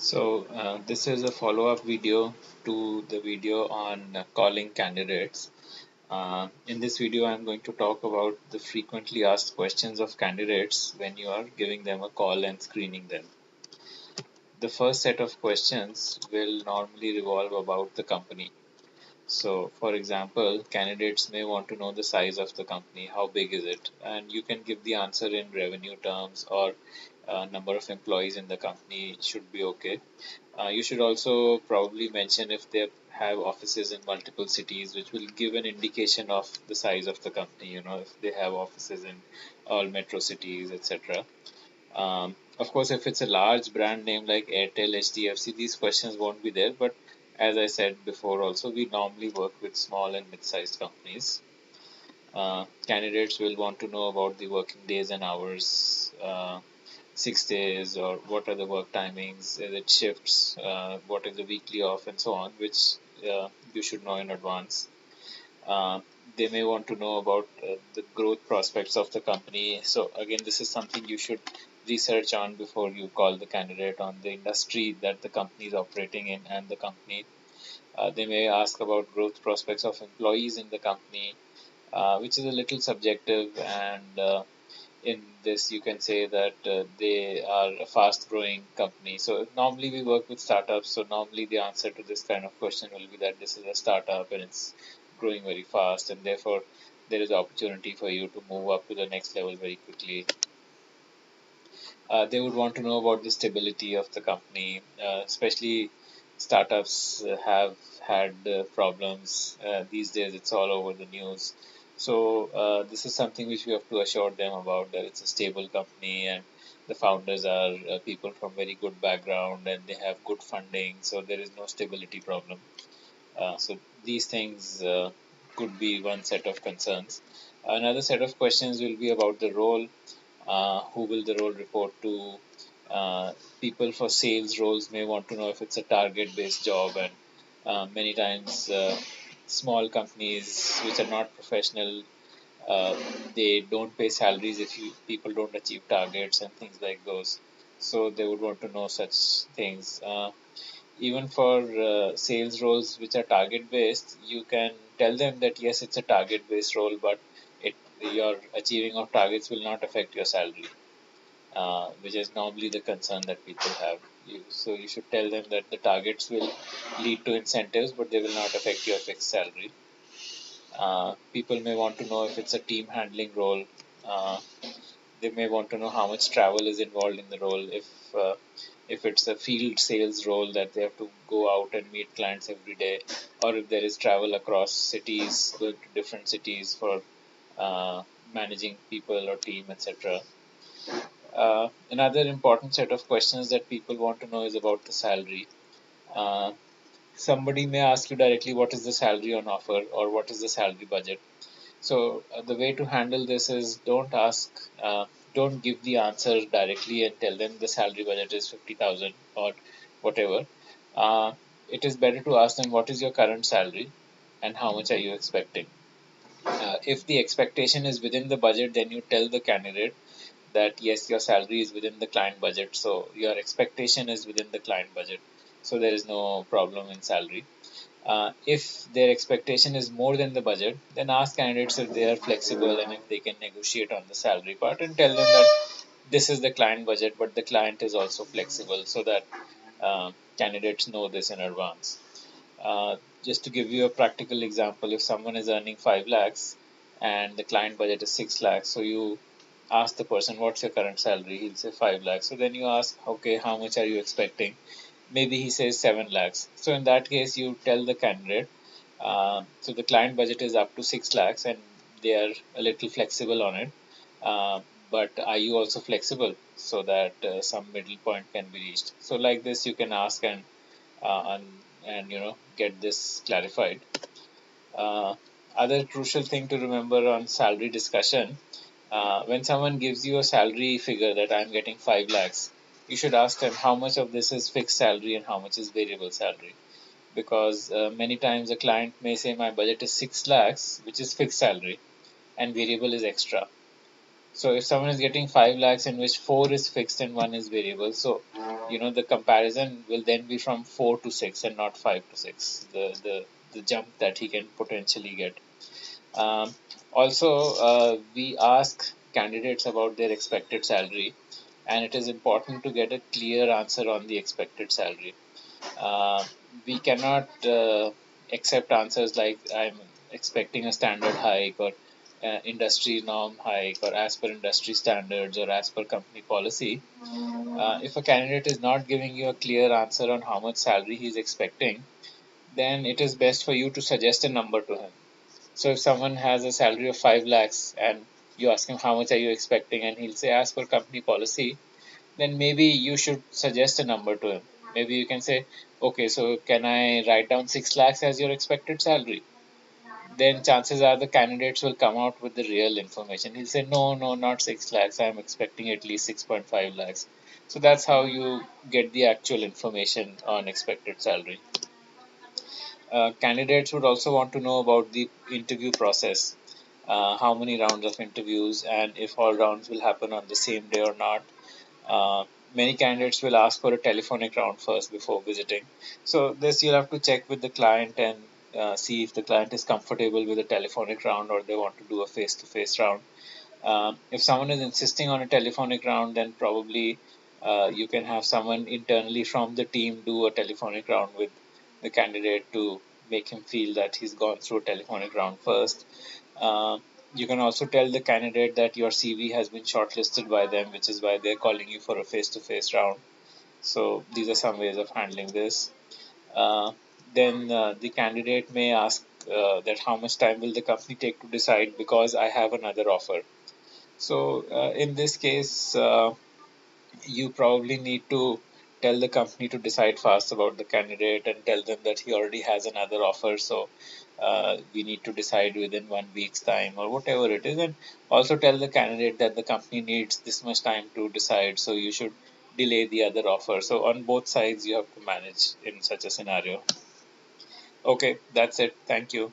This is a follow-up video to the video on calling candidates. In this video, I'm going to talk about the frequently asked questions of candidates when you are giving them a call and screening them. The first set of questions will normally revolve about the company. So, for example, candidates may want to know the size of the company, how big is it, and you can give the answer in revenue terms or number of employees in the company should be okay. You should also probably mention if they have offices in multiple cities, which will give an indication of the size of the company. If they have offices in all metro cities, etc. Of course, if it's a large brand name like Airtel, HDFC, these questions won't be there. But as I said before, also we normally work with small and mid-sized companies. Candidates will want to know about the working days and hours. 6 days, or what are the work timings, is it shifts, what is the weekly off, and so on, which you should know in advance. Uh, they may want to know about the growth prospects of the company. So, again, this is something you should research on before you call the candidate on the industry that the company is operating in and the company. They may ask about growth prospects of employees in the company, which is a little subjective, and in this you can say that they are a fast growing company. So normally we work with startups, so normally the answer to this kind of question will be that this is a startup and it's growing very fast, and therefore there is opportunity for you to move up to the next level very quickly. They would want to know about the stability of the company, especially startups have had problems. These days it's all over the news. So this is something which we have to assure them about, that it's a stable company and the founders are people from very good background and they have good funding, so there is no stability problem. So these things could be one set of concerns. Another set of questions will be about the role. Who will the role report to? People for sales roles may want to know if it's a target based job, and many times small companies which are not professional, uh, they don't pay salaries if people don't achieve targets and things like those. So they would want to know such things. Even for sales roles which are target based, you can tell them that yes, it's a target based role, but your achieving of targets will not affect your salary, which is normally the concern that people have. So you should tell them that the targets will lead to incentives, but they will not affect your fixed salary. People may want to know if it's a team handling role. Uh, they may want to know how much travel is involved in the role. If it's a field sales role that they have to go out and meet clients every day, or if there is travel across cities, going to different cities for managing people or team, etc. Another important set of questions that people want to know is about the salary. Uh, Somebody may ask you directly what is the salary on offer or what is the salary budget. So the way to handle this is don't give the answer directly and tell them the salary budget is 50,000 or whatever. Uh, it is better to ask them what is your current salary and how much are you expecting. If the expectation is within the budget, then you tell the candidate that yes, your salary is within the client budget, so your expectation is within the client budget, so there is no problem in salary. If their expectation is more than the budget, then ask candidates if they are flexible and if they can negotiate on the salary part, and tell them that this is the client budget, but the client is also flexible, so that candidates know this in advance. Just to give you a practical example, if someone is earning 5 lakhs and the client budget is 6 lakhs, so you ask the person, what's your current salary? He'll say 5 lakhs. So then you ask, okay, how much are you expecting? Maybe he says 7 lakhs. So in that case, you tell the candidate, so the client budget is up to 6 lakhs and they are a little flexible on it. Uh, but are you also flexible so that some middle point can be reached? So like this, you can ask uh, and get this clarified. Uh, Other crucial thing to remember on salary discussion, when someone gives you a salary figure that I'm getting 5 lakhs, you should ask them how much of this is fixed salary and how much is variable salary. Because many times a client may say my budget is 6 lakhs, which is fixed salary, and variable is extra. So if someone is getting 5 lakhs in which 4 is fixed and 1 is variable, so the comparison will then be from 4 to 6 and not 5 to 6. The jump that he can potentially get. Also, we ask candidates about their expected salary, and it is important to get a clear answer on the expected salary. Uh, we cannot accept answers like I'm expecting a standard hike or industry norm hike or as per industry standards or as per company policy. If a candidate is not giving you a clear answer on how much salary he's expecting, then it is best for you to suggest a number to him. So if someone has a salary of 5 lakhs and you ask him how much are you expecting and he'll say as per company policy, then maybe you should suggest a number to him. Maybe you can say, okay, so can I write down 6 lakhs as your expected salary? Then chances are the candidates will come out with the real information. He'll say, no, no, not 6 lakhs. I'm expecting at least 6.5 lakhs. So that's how you get the actual information on expected salary. Candidates would also want to know about the interview process, how many rounds of interviews, and if all rounds will happen on the same day or not. Many candidates will ask for a telephonic round first before visiting. So this you'll have to check with the client and see if the client is comfortable with a telephonic round or they want to do a face-to-face round. If someone is insisting on a telephonic round, then probably you can have someone internally from the team do a telephonic round with the candidate to make him feel that he's gone through a telephonic round first. Uh, you can also tell the candidate that your CV has been shortlisted by them, which is why they're calling you for a face-to-face round. So these are some ways of handling this. Uh, then the candidate may ask that how much time will the company take to decide because I have another offer. So in this case, you probably need to tell the company to decide fast about the candidate and tell them that he already has another offer. So we need to decide within 1 week's time or whatever it is. And also tell the candidate that the company needs this much time to decide. So you should delay the other offer. So on both sides, you have to manage in such a scenario. Okay, that's it. Thank you.